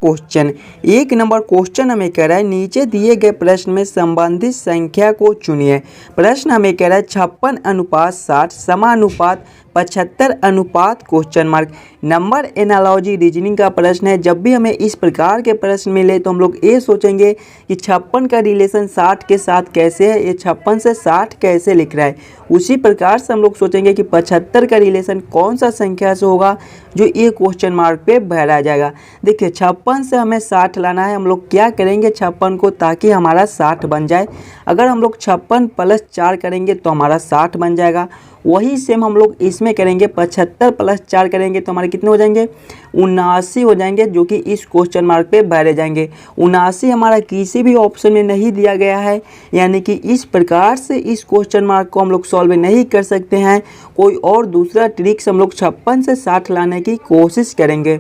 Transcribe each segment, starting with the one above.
Question. 1 number question हमें कह रहा है नीचे दिए गए प्रश्न में संबंधित संख्या को चुनिए। प्रश्न हमें कह रहा है 56:60 समानुपात 75 ? नंबर एनालॉजी रीजनिंग का प्रश्न है। जब भी हमें इस प्रकार के प्रश्न मिले तो हम लोग ये सोचेंगे कि 56 का रिलेशन 60 के साथ कैसे है, ये 56 से 60 कैसे लिख रहा है। उसी प्रकार से हम लोग सोचेंगे कि 75 का रिलेशन कौन सा संख्या से होगा जो ये क्वेश्चन मार्क पे भरा जाएगा। देखिए 56 से हमें 60 लाना है। हम लोग क्या करेंगे 56 को ताकि हमारा 60 बन जाए। अगर हम लोग 56 + 4 करेंगे तो हमारा 60 बन जाएगा। वही सेम हम लोग इसमें करेंगे 75 + 4 करेंगे तो हमारे कितने हो जाएंगे 79 हो जाएंगे, जो कि इस क्वेश्चन मार्क पे भरे जाएंगे। 79 हमारा किसी भी ऑप्शन में नहीं दिया गया है, यानी कि इस प्रकार से इस क्वेश्चन मार्क को हम लोग सॉल्व नहीं कर सकते हैं। कोई और दूसरा ट्रिक्स हम लोग 56 से 60 लाने की कोशिश करेंगे।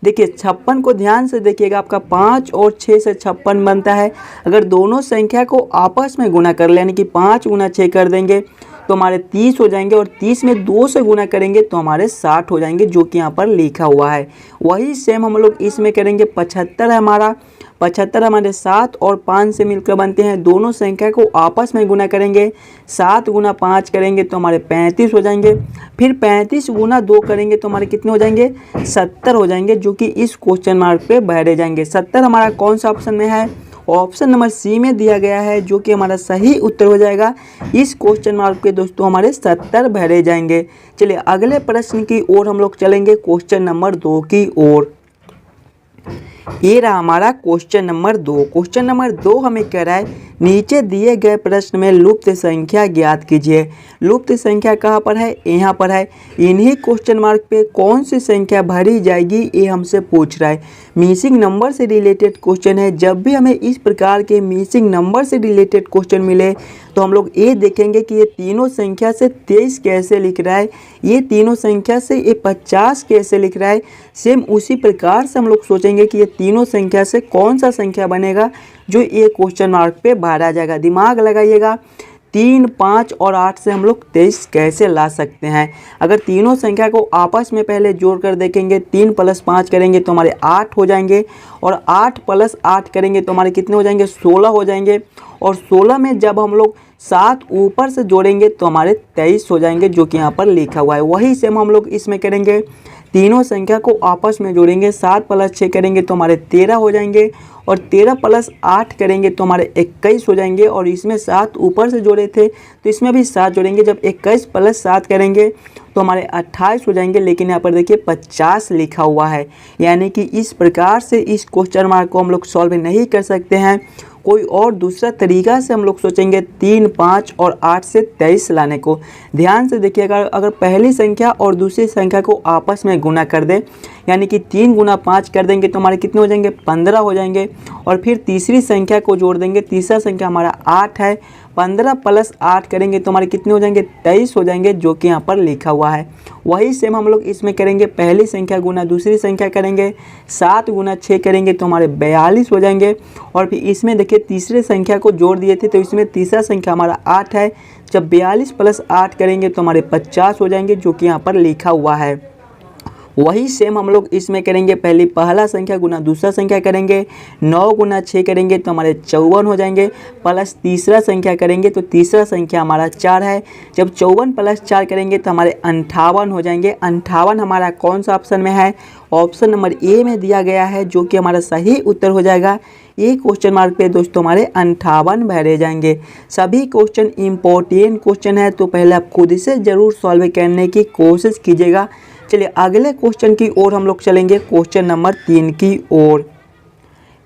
देखिए 56 को ध्यान से देखिएगा, आपका 5 और 6 से 56 बनता है। अगर दोनों संख्या को आपस में गुना कर ले, यानी कि 5 × 6 कर देंगे तो हमारे 30 हो जाएंगे, और 30 में 2 से गुना करेंगे तो हमारे 60 हो जाएंगे, जो कि यहाँ पर लिखा हुआ है। वही सेम हम लोग इसमें करेंगे। 75 है हमारा, 75 हमारे 7 और 5 से मिलकर बनते हैं। दोनों संख्या को आपस में गुना करेंगे, 7 × 5 करेंगे तो हमारे 35 हो जाएंगे। फिर 35 × 2 करेंगे तो हमारे कितने हो जाएंगे 70 हो जाएंगे, जो कि इस क्वेश्चन मार्क पे भरे जाएंगे। 70 हमारा कौन सा ऑप्शन में है, ऑप्शन नंबर सी में दिया गया है, जो कि हमारा सही उत्तर हो जाएगा। इस क्वेश्चन मार्क पे दोस्तों हमारे 70 भरे जाएंगे। चलिए अगले प्रश्न की ओर हम लोग चलेंगे, क्वेश्चन नंबर 2 की ओर। ये रहा हमारा क्वेश्चन नंबर 2। क्वेश्चन नंबर 2 हमें कह रहा है नीचे दिए गए प्रश्न में लुप्त संख्या ज्ञात कीजिए। लुप्त संख्या कहाँ पर है, यहाँ पर है। इन्हीं क्वेश्चन मार्क पे कौन सी संख्या भरी जाएगी ये हमसे पूछ रहा है। मिसिंग नंबर से रिलेटेड क्वेश्चन है। जब भी हमें इस प्रकार के मिसिंग नंबर से रिलेटेड क्वेश्चन मिले तो हम लोग ये देखेंगे कि ये तीनों संख्या से 23 कैसे लिख रहा है, ये तीनों संख्या से ये 50 कैसे लिख रहा है। सेम उसी प्रकार से हम लोग सोचेंगे कि ये तीनों संख्या से कौन सा संख्या बनेगा जो ये क्वेश्चन मार्क पे भरा जाएगा। दिमाग लगाइएगा, 3, 5 और 8 से हम लोग 23 कैसे ला सकते हैं। अगर तीनों संख्या को आपस में पहले जोड़ कर देखेंगे, 3 + 5 करेंगे तो हमारे 8 हो जाएंगे, और 8 + 8 करेंगे तो हमारे कितने हो जाएंगे 16 हो जाएंगे, और 16 में जब हम लोग 7 ऊपर से जोड़ेंगे तो हमारे 23 हो जाएंगे, जो कि यहाँ पर लिखा हुआ है। वही सेम हम लोग इसमें करेंगे, तीनों संख्या को आपस में जोड़ेंगे, 7 + 6 करेंगे तो हमारे 13 हो जाएंगे, और 13 + 8 करेंगे तो हमारे 21 हो जाएंगे, और इसमें 7 ऊपर से जोड़े थे तो इसमें भी 7 जोड़ेंगे। जब 21 + 7 करेंगे तो हमारे 28 हो जाएंगे, लेकिन यहाँ पर देखिए 50 लिखा हुआ है। यानी कि इस प्रकार से इस क्वेश्चन मार्क को हम लोग सॉल्व नहीं कर सकते हैं। कोई और दूसरा तरीका से हम लोग सोचेंगे 3, 5 और 8 से 23 लाने को। ध्यान से देखिएगा, अगर पहली संख्या और दूसरी संख्या को आपस में गुना कर दें, यानी कि 3 × 5 कर देंगे तो हमारे कितने हो जाएंगे 15 हो जाएंगे, और फिर तीसरी संख्या को जोड़ देंगे, तीसरा संख्या हमारा 8 है, 15 + 8 करेंगे तो हमारे कितने हो जाएंगे 23 हो जाएंगे, जो कि यहाँ पर लिखा हुआ है। वही सेम हम लोग इसमें करेंगे, पहली संख्या गुना दूसरी संख्या करेंगे, 7 × 6 करेंगे तो हमारे 42 हो जाएंगे, और फिर इसमें देखिए तीसरे संख्या को जोड़ दिए थे तो इसमें तीसरा संख्या हमारा 8 है। जब 42 + 8 करेंगे तो हमारे 50 हो जाएंगे, जो कि यहाँ पर लिखा हुआ है। वही सेम हम लोग इसमें करेंगे, पहला संख्या गुना दूसरा संख्या करेंगे, 9 × 6 करेंगे तो हमारे 54 हो जाएंगे, प्लस तीसरा संख्या करेंगे तो तीसरा संख्या हमारा 4 है। जब 54 + 4 करेंगे तो हमारे 58 हो जाएंगे। 58 हमारा कौन सा ऑप्शन में है, ऑप्शन नंबर ए में दिया गया है, जो कि हमारा सही उत्तर हो जाएगा। ये क्वेश्चन मार्क पे दोस्तों हमारे 58 भरे जाएंगे। सभी क्वेश्चन इम्पोर्टेंट क्वेश्चन है, तो पहले आप खुद से ज़रूर सॉल्व करने की कोशिश कीजिएगा। चलिए अगले क्वेश्चन की ओर हम लोग चलेंगे, क्वेश्चन नंबर 3 की ओर।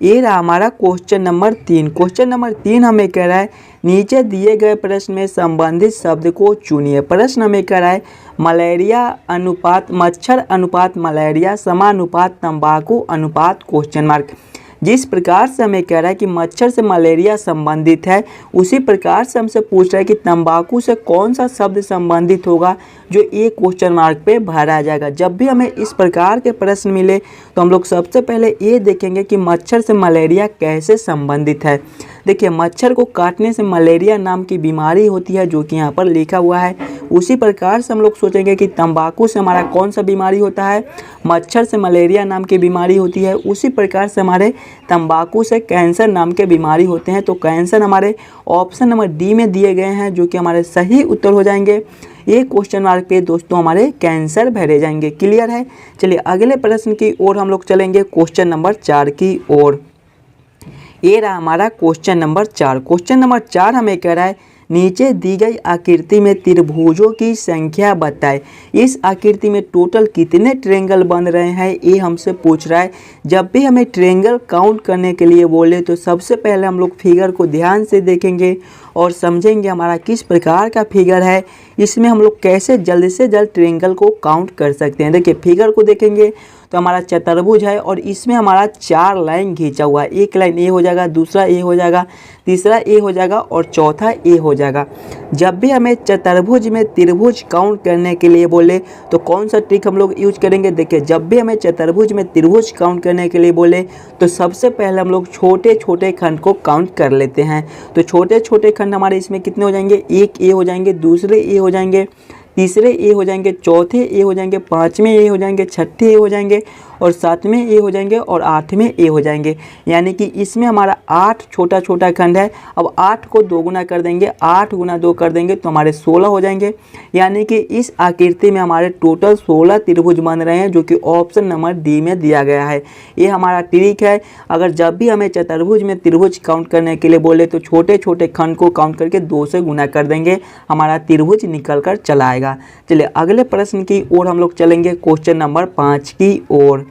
ये रहा हमारा क्वेश्चन नंबर 3। क्वेश्चन नंबर 3 हमें कह रहा है नीचे दिए गए प्रश्न में संबंधित शब्द को चुनिए। प्रश्न हमें कह रहा है मलेरिया अनुपात मच्छर अनुपात मलेरिया समानुपात तंबाकू अनुपात क्वेश्चन मार्क। जिस प्रकार से हमें कह रहा है कि मच्छर से मलेरिया संबंधित है, उसी प्रकार से हमसे पूछ रहा है कि तंबाकू से कौन सा शब्द संबंधित होगा जो एक क्वेश्चन मार्क पे भरा जाएगा। जब भी हमें इस प्रकार के प्रश्न मिले तो हम लोग सबसे पहले ये देखेंगे कि मच्छर से मलेरिया कैसे संबंधित है। देखिए मच्छर को काटने से मलेरिया नाम की बीमारी होती है, जो कि यहाँ पर लिखा हुआ है। उसी प्रकार से हम लोग सोचेंगे कि तंबाकू से हमारा कौन सा बीमारी होता है, मच्छर से मलेरिया नाम की बीमारी होती है। उसी प्रकार से हमारे तंबाकू से कैंसर नाम के बीमारी होते हैं। तो कैंसर हमारे ऑप्शन नंबर डी में दिए गए हैं, जो कि हमारे सही उत्तर हो जाएंगे। ये क्वेश्चन मार्क पे दोस्तों हमारे कैंसर भरे जाएंगे। क्लियर है। चलिए अगले प्रश्न की ओर हम लोग चलेंगे, क्वेश्चन नंबर 4 की ओर। ये रहा हमारा क्वेश्चन नंबर 4। क्वेश्चन नंबर 4 हमें कह रहा है नीचे दी गई आकृति में त्रिभुजों की संख्या बताएं। इस आकृति में टोटल कितने ट्रायंगल बन रहे हैं, ये हमसे पूछ रहा है। जब भी हमें ट्रायंगल काउंट करने के लिए बोले तो सबसे पहले हम लोग फिगर को ध्यान से देखेंगे और समझेंगे हमारा किस प्रकार का फिगर है, इसमें हम लोग कैसे जल्द से जल्द ट्रायंगल को काउंट कर सकते हैं। देखिए फिगर को देखेंगे तो हमारा चतुर्भुज है और इसमें हमारा 4 लाइन खींचा हुआ है। एक लाइन ए हो जाएगा, दूसरा ए हो जाएगा, तीसरा ए हो जाएगा और चौथा ए हो जाएगा। जब भी हमें चतुर्भुज में त्रिभुज काउंट करने के लिए बोले तो कौन सा ट्रिक हम लोग यूज करेंगे। देखिए जब भी हमें चतुर्भुज में त्रिभुज काउंट करने के लिए बोले तो सबसे पहले हम लोग छोटे छोटे खंड को काउंट कर लेते हैं। तो छोटे छोटे खंड हमारे इसमें कितने हो जाएंगे, एक ए हो जाएंगे, दूसरे ए हो जाएंगे, तीसरे ए हो जाएंगे, चौथे ए हो जाएंगे, पाँचवें ए हो जाएंगे, छठे ए हो जाएंगे और सातवें ए हो जाएंगे और आठवें ए हो जाएंगे। यानी कि इसमें हमारा 8 छोटा छोटा खंड है। अब 8 को 2 गुना कर देंगे, 8 गुना 2 कर देंगे तो हमारे 16 हो जाएंगे। यानी कि इस आकृति में हमारे टोटल 16 त्रिभुज बन रहे हैं, जो कि ऑप्शन नंबर डी में दिया गया है। ये हमारा ट्रिक है। अगर जब भी हमें चतुर्भुज में त्रिभुज काउंट करने के लिए बोले तो छोटे छोटे खंड को काउंट करके 2 से गुना कर देंगे, हमारा त्रिभुज निकल कर चला आएगा। चलिए अगले प्रश्न की ओर हम लोग चलेंगे, क्वेश्चन नंबर 5 की ओर।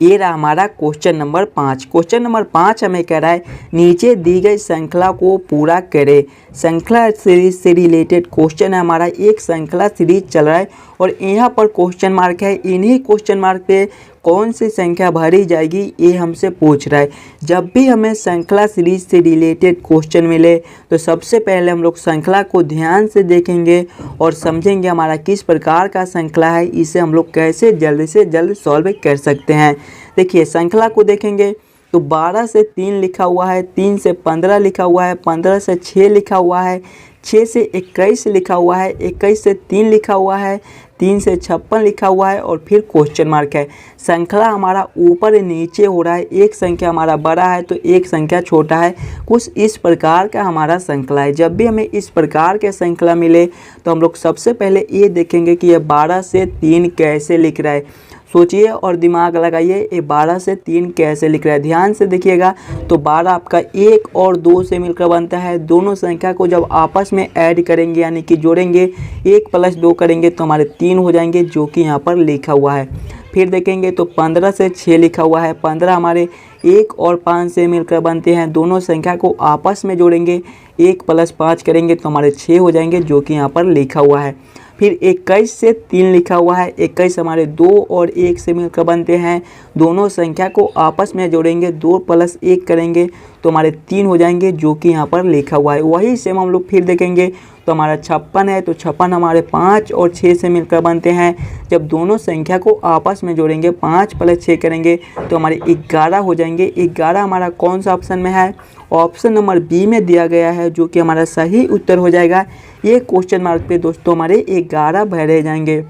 ये रहा हमारा क्वेश्चन नंबर 5। क्वेश्चन नंबर 5 हमें कह रहा है नीचे दी गई श्रृंखला को पूरा करें। श्रृंखला सीरीज से रिलेटेड क्वेश्चन है हमारा। एक श्रृंखला सीरीज चल रहा है और यहाँ पर क्वेश्चन मार्क है। इन्हीं क्वेश्चन मार्क पे कौन सी संख्या भरी जाएगी, ये हमसे पूछ रहा है। जब भी हमें श्रृंखला सीरीज से रिलेटेड क्वेश्चन मिले तो सबसे पहले हम लोग श्रृंखला को ध्यान से देखेंगे और समझेंगे हमारा किस प्रकार का श्रृंखला है, इसे हम लोग कैसे जल्द से जल्द सॉल्व कर सकते हैं। देखिए श्रृंखला को देखेंगे तो 12 से 3 लिखा हुआ है, 3 से 15 लिखा हुआ है, 15 से 6 लिखा हुआ है, 6 से 21 लिखा हुआ है, 21 से 3 लिखा हुआ है, 3 से 56 लिखा हुआ है और फिर क्वेश्चन मार्क है। श्रृंखला हमारा ऊपर नीचे हो रहा है, एक संख्या हमारा बड़ा है तो एक संख्या छोटा है, कुछ इस प्रकार का हमारा श्रृंखला है। जब भी हमें इस प्रकार के श्रृंखला मिले तो हम लोग सबसे पहले ये देखेंगे कि ये 12 से 3 कैसे लिख रहा है। सोचिए और दिमाग लगाइए, ये 12 से 3 कैसे लिख रहा है। ध्यान से देखिएगा तो 12 आपका 1 और 2 से मिलकर बनता है। दोनों संख्या को जब आपस में ऐड करेंगे यानी कि जोड़ेंगे, 1 + 2 करेंगे तो हमारे 3 हो जाएंगे, जो कि यहाँ पर लिखा हुआ है। फिर देखेंगे तो 15 से 6 लिखा हुआ है, 15 हमारे 1 और 5 से मिलकर बनते हैं। दोनों संख्या को आपस में जोड़ेंगे, 1 + 5 करेंगे तो हमारे 6 हो जाएंगे, जो कि यहाँ पर लिखा हुआ है। फिर 21 से 3 लिखा हुआ है, 21 हमारे 2 और 1 से मिलकर बनते हैं। दोनों संख्या को आपस में जोड़ेंगे, 2 + 1 करेंगे तो हमारे 3 हो जाएंगे, जो कि यहाँ पर लिखा हुआ है। वही सेम हम लोग फिर देखेंगे तो हमारा 56 है, तो 56 हमारे 5 और 6 से मिलकर बनते हैं। जब दोनों संख्या को आपस में जोड़ेंगे, 5 + 6 करेंगे तो हमारे 11 हो जाएंगे। 11 हमारा कौन सा ऑप्शन में है, ऑप्शन नंबर बी में दिया गया है, जो कि हमारा सही उत्तर हो जाएगा। ये क्वेश्चन मार्क पे दोस्तों हमारे 11 भरे जाएंगे।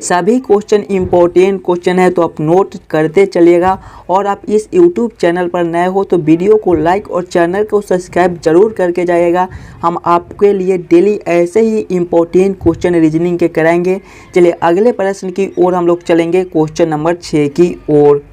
सभी क्वेश्चन इम्पोर्टेंट क्वेश्चन है तो आप नोट करते चलिएगा। और आप इस यूट्यूब चैनल पर नए हो तो वीडियो को लाइक और चैनल को सब्सक्राइब जरूर करके जाइएगा। हम आपके लिए डेली ऐसे ही इम्पोर्टेंट क्वेश्चन रीजनिंग के कराएंगे। चलिए अगले प्रश्न की ओर हम लोग चलेंगे, क्वेश्चन नंबर 6 की ओर।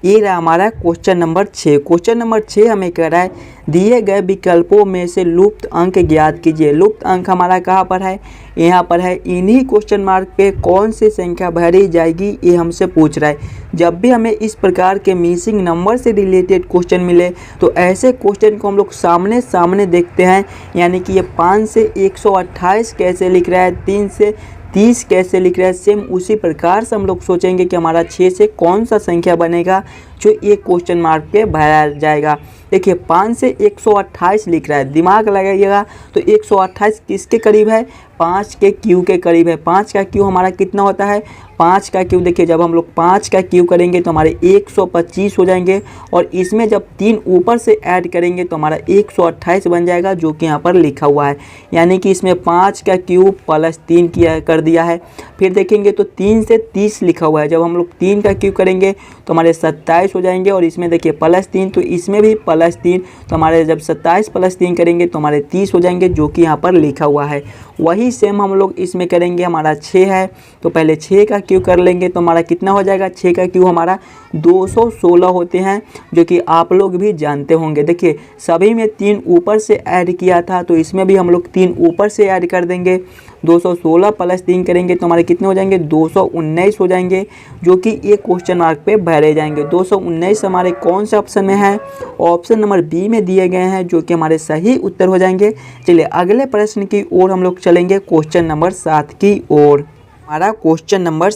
ये रहा हमारा क्वेश्चन नंबर 6। क्वेश्चन नंबर 6 हमें कह रहा है दिए गए विकल्पों में से लुप्त अंक ज्ञात कीजिए। लुप्त अंक हमारा कहाँ पर है, यहाँ पर है। इन्हीं क्वेश्चन मार्क पे कौन सी संख्या भरी जाएगी, ये हमसे पूछ रहा है। जब भी हमें इस प्रकार के मिसिंग नंबर से रिलेटेड क्वेश्चन मिले तो ऐसे क्वेश्चन को हम लोग सामने सामने देखते हैं। यानी कि ये 5 से 128 कैसे लिख रहा है, 3 से 30 कैसे लिख रहा है। सेम उसी प्रकार से हम लोग सोचेंगे कि हमारा 6 से कौन सा संख्या बनेगा जो ये क्वेश्चन मार्क पे भरा जाएगा। देखिए 5 से 128 लिख रहा है, दिमाग लगाइएगा तो 128 किसके करीब है, 5 के क्यू के करीब है। 5 का क्यू हमारा कितना होता है, 5 का क्यू देखिए जब हम लोग 5 का क्यू करेंगे तो हमारे 125 हो जाएंगे, और इसमें जब 3 ऊपर से ऐड करेंगे तो हमारा 128 बन जाएगा, जो कि यहाँ पर लिखा हुआ है। यानी कि इसमें 5 का क्यू प्लस 3 किया कर दिया है। फिर देखेंगे तो 3 से 30 लिखा हुआ है, जब हम लोग 3 का क्यू करेंगे तो हमारे 27 हो जाएंगे, और इसमें देखिए प्लस 3 तो इसमें भी प्लस 3, तो हमारे जब 27 प्लस 3 करेंगे तो हमारे 30 हो जाएंगे, जो कि यहाँ पर लिखा हुआ है। वही सेम हम लोग इसमें करेंगे। हमारा 6 है तो पहले 6 का क्यू कर लेंगे तो हमारा कितना हो जाएगा, 6 का क्यू हमारा 216 होते हैं, जो कि आप लोग भी जानते होंगे। देखिए सभी में 3 ऊपर से ऐड किया था, तो इसमें भी हम लोग 3 ऊपर से ऐड कर देंगे। 216 प्लस 3 करेंगे तो हमारे कितने हो जाएंगे, 219 हो जाएंगे, जो कि ये क्वेश्चन मार्क पे भरे जाएंगे। 219 हमारे कौन से ऑप्शन में है, ऑप्शन नंबर बी में दिए गए हैं, जो कि हमारे सही उत्तर हो जाएंगे। चलिए अगले प्रश्न की ओर हम लोग चलेंगे, क्वेश्चन नंबर 7 की ओर। हमारा क्वेश्चन नंबर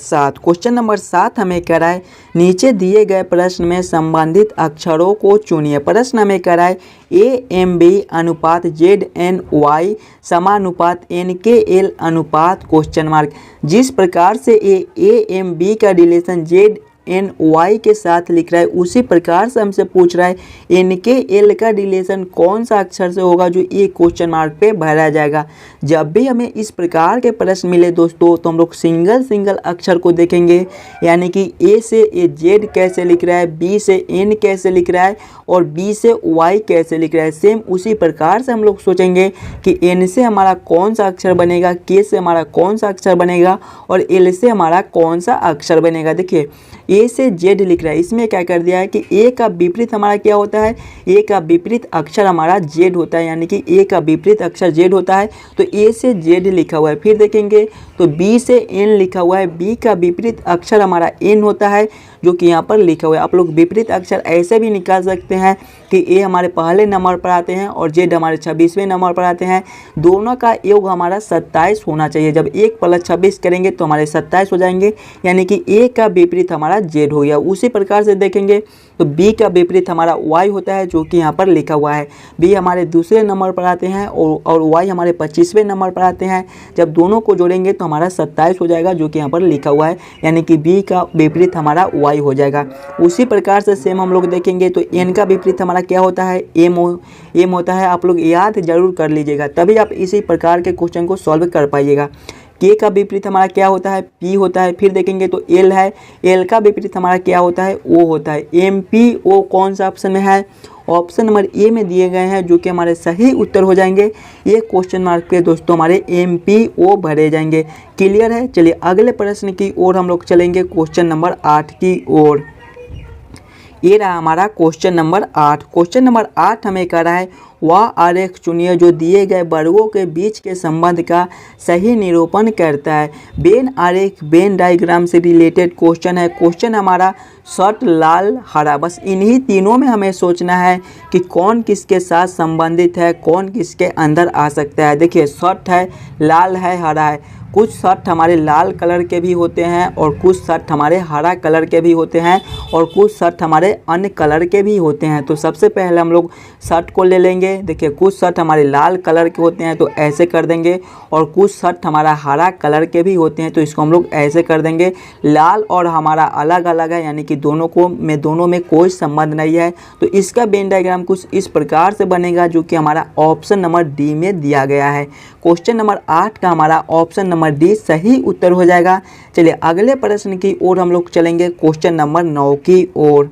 7 हमें कह रहा है नीचे दिए गए प्रश्न में संबंधित अक्षरों को चुनिए। प्रश्न हमें कह रहा है AMB अनुपात ZNY समानुपात NKL अनुपात क्वेश्चन मार्क। जिस प्रकार से AMB का रिलेशन ZNY के साथ लिख रहा है, उसी प्रकार से हमसे पूछ रहा है NKL का रिलेशन कौन सा अक्षर से होगा, जो ये क्वेश्चन मार्क पे भरा जाएगा। जब भी हमें इस प्रकार के प्रश्न मिले दोस्तों, तो हम लोग सिंगल अक्षर को देखेंगे, यानी कि A से Z कैसे लिख रहा है, B से N कैसे लिख रहा है, और B से Y कैसे लिख रहा है। सेम उसी प्रकार से हम लोग सोचेंगे कि N से हमारा कौन सा अक्षर बनेगा, K से हमारा कौन सा अक्षर बनेगा, और L से हमारा कौन सा अक्षर बनेगा। देखिए A से Z लिख रहा है, इसमें क्या कर दिया है कि A का विपरीत हमारा क्या होता है, A का विपरीत अक्षर हमारा Z होता है, यानी कि A का विपरीत अक्षर Z होता है, तो A से Z लिखा हुआ है। फिर देखेंगे तो B से N लिखा हुआ है, B का विपरीत अक्षर हमारा N होता है, जो कि यहाँ पर लिखा हुआ है। आप लोग विपरीत अक्षर ऐसे भी निकाल सकते हैं कि A हमारे पहले नंबर पर आते हैं और Z हमारे 26वें नंबर पर आते हैं। दोनों का योग हमारा 27 होना चाहिए। जब 1 प्लस 26 करेंगे तो हमारे 27 हो जाएंगे, यानी कि A का विपरीत हमारा Z हो गया। उसी प्रकार से देखेंगे तो B का विपरीत हमारा Y होता है, जो कि यहाँ पर लिखा हुआ है। B हमारे दूसरे नंबर पर आते हैं और Y हमारे 25वें नंबर पर आते हैं। जब दोनों को जोड़ेंगे तो हमारा 27 हो जाएगा, जो कि यहाँ पर लिखा हुआ है, यानी कि B का विपरीत हमारा Y हो जाएगा। उसी प्रकार से सेम हम लोग देखेंगे तो N का विपरीत हमारा क्या होता है, M होता है। आप लोग याद जरूर कर लीजिएगा, तभी आप इसी प्रकार के क्वेश्चन को सॉल्व कर पाइएगा। K का विपरीत हमारा क्या होता है, P होता है। फिर देखेंगे तो L है, L का विपरीत हमारा क्या होता है, O होता है। MPO कौन सा ऑप्शन में है, ऑप्शन नंबर ए में दिए गए हैं, जो कि हमारे सही उत्तर हो जाएंगे। ये क्वेश्चन मार्क पे दोस्तों हमारे MPO भरे जाएंगे। क्लियर है। चलिए अगले प्रश्न की ओर हम लोग चलेंगे, क्वेश्चन नंबर 8 की ओर। ये रहा हमारा क्वेश्चन नंबर 8। क्वेश्चन नंबर 8 हमें कह रहा है वह आरेख चुनिए जो दिए गए वर्गों के बीच के संबंध का सही निरूपण करता है। वेन आरेख वेन डायग्राम से रिलेटेड क्वेश्चन है। क्वेश्चन हमारा शर्ट लाल हरा, बस इन्हीं तीनों में हमें सोचना है कि कौन किसके साथ संबंधित है, कौन किसके अंदर आ सकता है। देखिए शर्ट है, लाल है, हरा है। कुछ शर्ट हमारे लाल कलर के भी होते हैं और कुछ शर्ट हमारे हरा कलर के भी होते हैं और कुछ शर्ट हमारे अन्य कलर के भी होते हैं। तो सबसे पहले हम लोग शर्ट को ले लेंगे। देखिए कुछ शर्ट हमारे लाल कलर के होते हैं तो ऐसे कर देंगे, और कुछ शर्ट हमारा हरा कलर के भी होते हैं तो इसको हम लोग ऐसे कर देंगे। लाल और हमारा अलग अलग है, यानी कि दोनों में कोई संबंध नहीं है। तो इसका वेन डायग्राम कुछ इस प्रकार से बनेगा, जो कि हमारा ऑप्शन नंबर डी में दिया गया है। क्वेश्चन नंबर 8 का हमारा ऑप्शन नंबर डी सही उत्तर हो जाएगा। चलिए अगले प्रश्न की ओर हम लोग चलेंगे, क्वेश्चन नंबर 9 की ओर।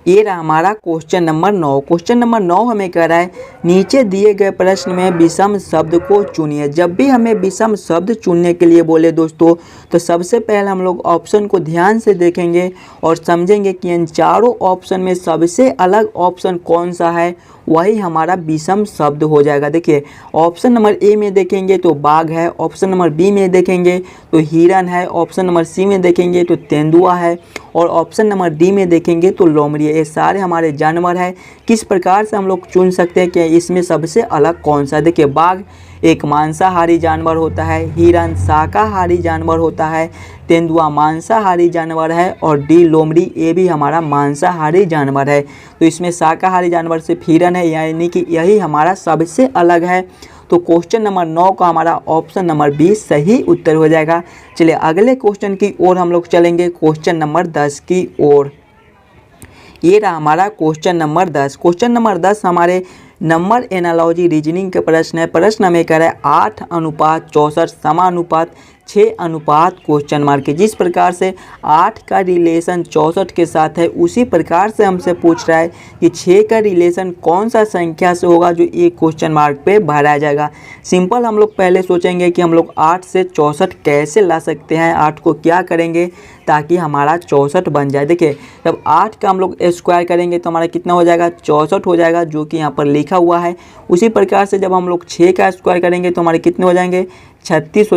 ये रहा हमारा क्वेश्चन नंबर 9। क्वेश्चन नंबर 9 हमें कह रहा है नीचे दिए गए प्रश्न में विषम शब्द को चुनिए। जब भी हमें विषम शब्द चुनने के लिए बोले दोस्तों, तो सबसे पहले हम लोग ऑप्शन को ध्यान से देखेंगे और समझेंगे कि इन चारों ऑप्शन में सबसे अलग ऑप्शन कौन सा है, वही हमारा विषम शब्द हो जाएगा। देखिए ऑप्शन नंबर ए में देखेंगे तो बाघ है, ऑप्शन नंबर बी में देखेंगे तो हिरन है, ऑप्शन नंबर सी में देखेंगे तो तेंदुआ है, और ऑप्शन नंबर डी में देखेंगे तो लोमड़ी है। ये सारे हमारे जानवर हैं। किस प्रकार से हम लोग चुन सकते हैं कि इसमें सबसे अलग कौन सा। देखिए बाघ एक मांसाहारी जानवर होता है, हिरन शाकाहारी जानवर होता है, तेंदुआ मांसाहारी जानवर है, और डी लोमड़ी ये भी हमारा मांसाहारी जानवर है। तो इसमें शाकाहारी जानवर सिर्फ हिरन है, यानी कि यही हमारा सबसे अलग है। तो क्वेश्चन नंबर 9 का हमारा ऑप्शन नंबर बी सही उत्तर हो जाएगा। चलिए अगले क्वेश्चन की ओर हम लोग चलेंगे, क्वेश्चन नंबर 10 की ओर। ये रहा हमारा क्वेश्चन नंबर 10। क्वेश्चन नंबर 10 हमारे नंबर एनालॉजी रीजनिंग के प्रश्न है। प्रश्न हमें कह रहा है 8:64 समानुपात 6 क्वेश्चन मार्क है। जिस प्रकार से 8 का रिलेशन 64 के साथ है, उसी प्रकार से हमसे पूछ रहा है कि 6 का रिलेशन कौन सा संख्या से होगा जो एक क्वेश्चन मार्क पे भरा जाएगा। सिंपल हम लोग पहले सोचेंगे कि हम लोग 8 से 64 कैसे ला सकते हैं, 8 को क्या करेंगे ताकि हमारा 64 बन जाए। देखिए जब 8 का हम लोग स्क्वायर करेंगे तो हमारा कितना हो जाएगा, 64 हो जाएगा, जो कि यहाँ पर लिखा हुआ है। उसी प्रकार से जब हम लोग 6 का स्क्वायर करेंगे तो हमारे कितने हो जाएंगे, 36